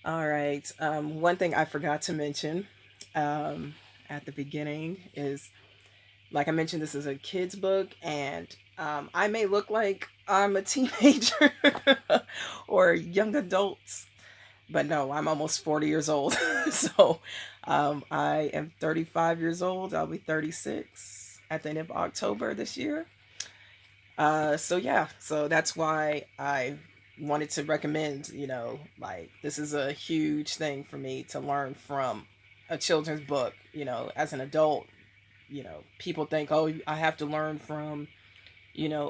All right. One thing I forgot to mention at the beginning is, like I mentioned, this is a kid's book, and I may look like I'm a teenager or young adults, but no, I'm almost 40 years old. So I am 35 years old. I'll be 36 at the end of October this year. So yeah, so that's why I wanted to recommend, like this is a huge thing for me to learn from a children's book, as an adult, people think, oh, I have to learn from,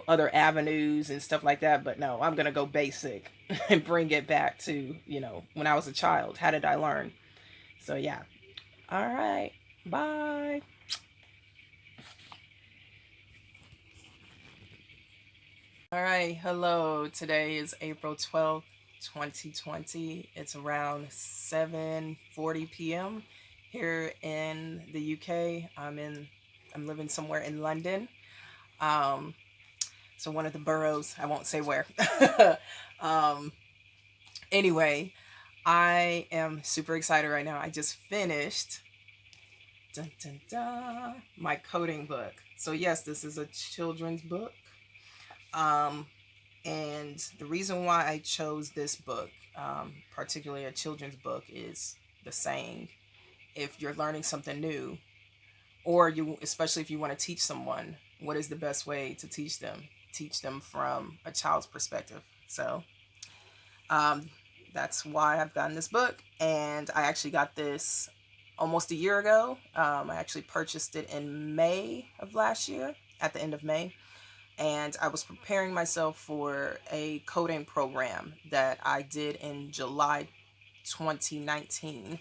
other avenues and stuff like that, but no, I'm going to go basic and bring it back to, when I was a child, how did I learn? So yeah. All right. Bye. All right, hello. Today is April 12th, 2020. It's around 7:40 p.m. here in the UK. I'm living somewhere in London. Um so one of the boroughs, I won't say where. um anyway, I am super excited right now. I just finished dun, dun, dun, my coding book. So yes, this is a children's book. Um And the reason why I chose this book, particularly a children's book, is the saying, if you're learning something new, or you, especially if you want to teach someone, what is the best way to teach them? Teach them from a child's perspective. So um, that's why I've gotten this book. And I actually got this almost a year ago. I actually purchased it in May of last year, at the end of May, and I was preparing myself for a coding program that I did in July 2019,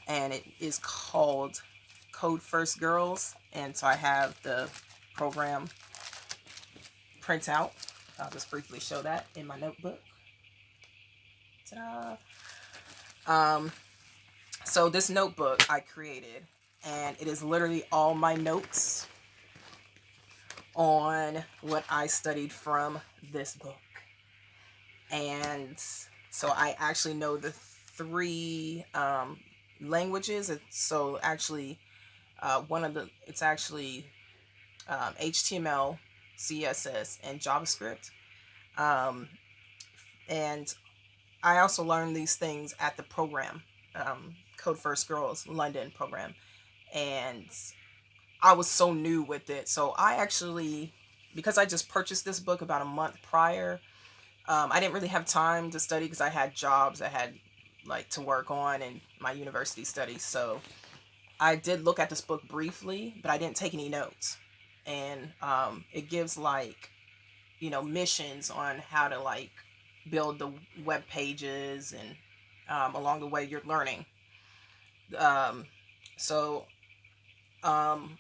and it is called Code First Girls. And so I have the program printout. I'll just briefly show that in my notebook. Ta-da! Um, so this notebook I created, and it is literally all my notes on what I studied from this book. And so I actually know the three languages. So actually, it's actually HTML, CSS, and JavaScript. Um, and I also learned these things at the program, Code First Girls London program. And I was so new with it. So I actually, because I just purchased this book about a month prior, I didn't really have time to study because I had jobs I had like to work on and my university studies. So I did look at this book briefly, but I didn't take any notes. And it gives like, missions on how to like build the web pages and along the way you're learning. Um, so um,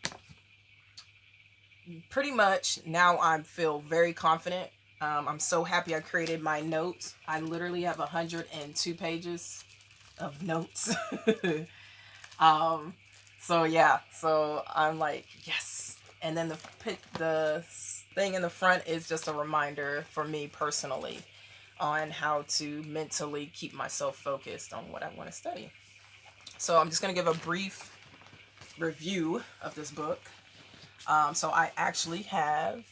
pretty much now I feel very confident. I'm so happy I created my notes. I literally have 102 pages of notes. um, so yeah, so I'm like, yes. And then the thing in the front is just a reminder for me personally on how to mentally keep myself focused on what I want to study. So I'm just going to give a brief review of this book. So I actually have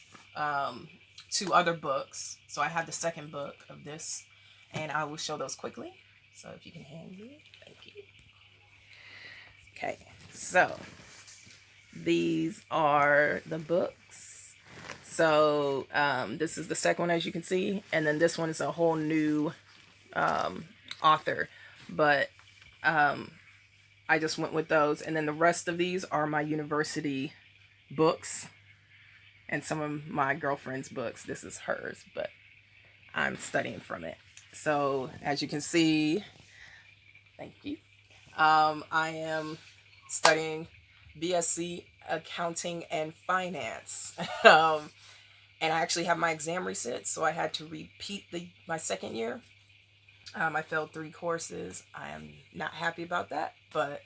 two other books. So I have the second book of this, and I will show those quickly. So if you can hand me, thank you. Okay, so these are the books. So this is the second one, as you can see, and then this one is a whole new author, but I just went with those, and then the rest of these are my university books and some of my girlfriend's books. This is hers, but I'm studying from it. So as you can see, thank you. I am studying BSc Accounting and Finance. And I actually have my exam resits, so I had to repeat my second year. I failed 3 courses. I am not happy about that, but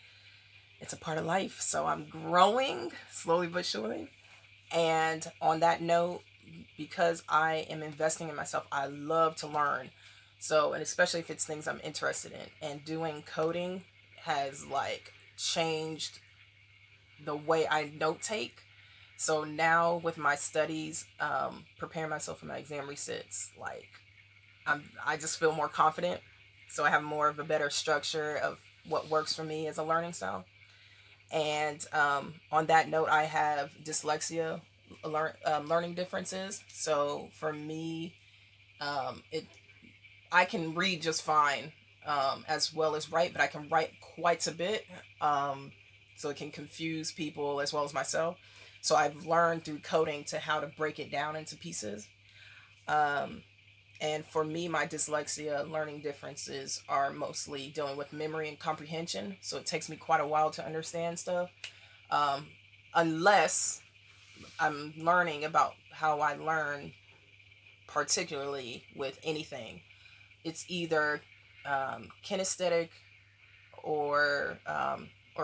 it's a part of life. So I'm growing slowly but surely. And on that note, because I am investing in myself, I love to learn. So, and especially if it's things I'm interested in, and doing coding has like changed the way I note take. So now with my studies, preparing myself for my exam resits, like I just feel more confident. So I have more of a better structure of what works for me as a learning style. And on that note, I have dyslexia, learning differences. So for me, it I can read just fine, as well as write, but I can write quite a bit. Um, so it can confuse people as well as myself. So I've learned through coding to how to break it down into pieces. Um, and for me, my dyslexia learning differences are mostly dealing with memory and comprehension. So it takes me quite a while to understand stuff. Um, unless I'm learning about how I learn, particularly with anything. It's either kinesthetic or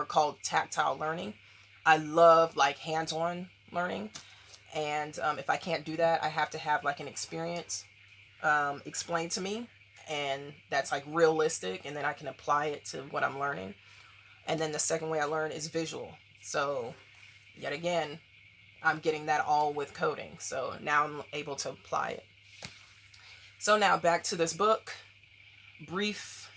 called tactile learning. I love like hands-on learning, and if I can't do that, I have to have like an experience explained to me, and that's like realistic, and then I can apply it to what I'm learning. And then the second way I learn is visual. So yet again, I'm getting that all with coding. So now I'm able to apply it. So now back to this book. Brief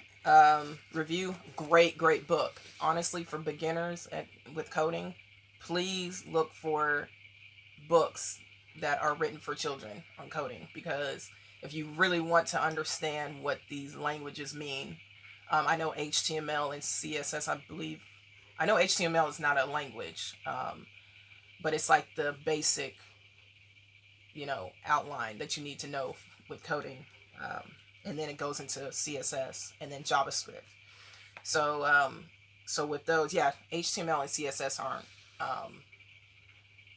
review. Great book. Honestly, for beginners with coding, please look for books that are written for children on coding, because if you really want to understand what these languages mean, I know HTML and CSS, I believe. I know HTML is not a language, but it's like the basic, outline that you need to know with coding. And then it goes into CSS and then JavaScript. So, so with those, yeah, HTML and CSS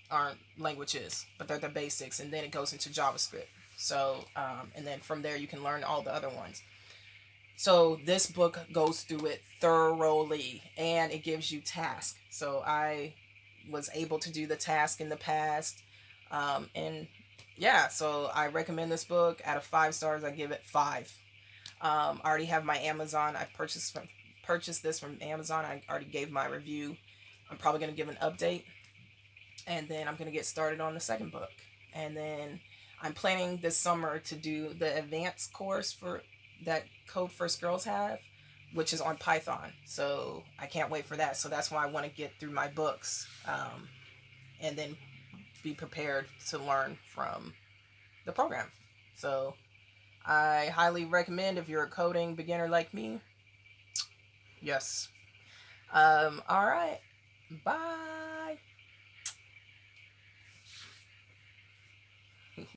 aren't languages, but they're the basics, and then it goes into JavaScript. So, and then from there you can learn all the other ones. So this book goes through it thoroughly, and it gives you tasks. So I was able to do the task in the past, and yeah, so I recommend this book. Out of 5 stars, I give it 5. I already have my Amazon. I purchased this from Amazon. I already gave my review. I'm probably gonna give an update, and then I'm gonna get started on the second book. And then I'm planning this summer to do the advanced course for that Code First Girls have, which is on Python. So I can't wait for that. So that's why I want to get through my books, and then be prepared to learn from the program. So I highly recommend if you're a coding beginner like me. Yes. All right. Bye.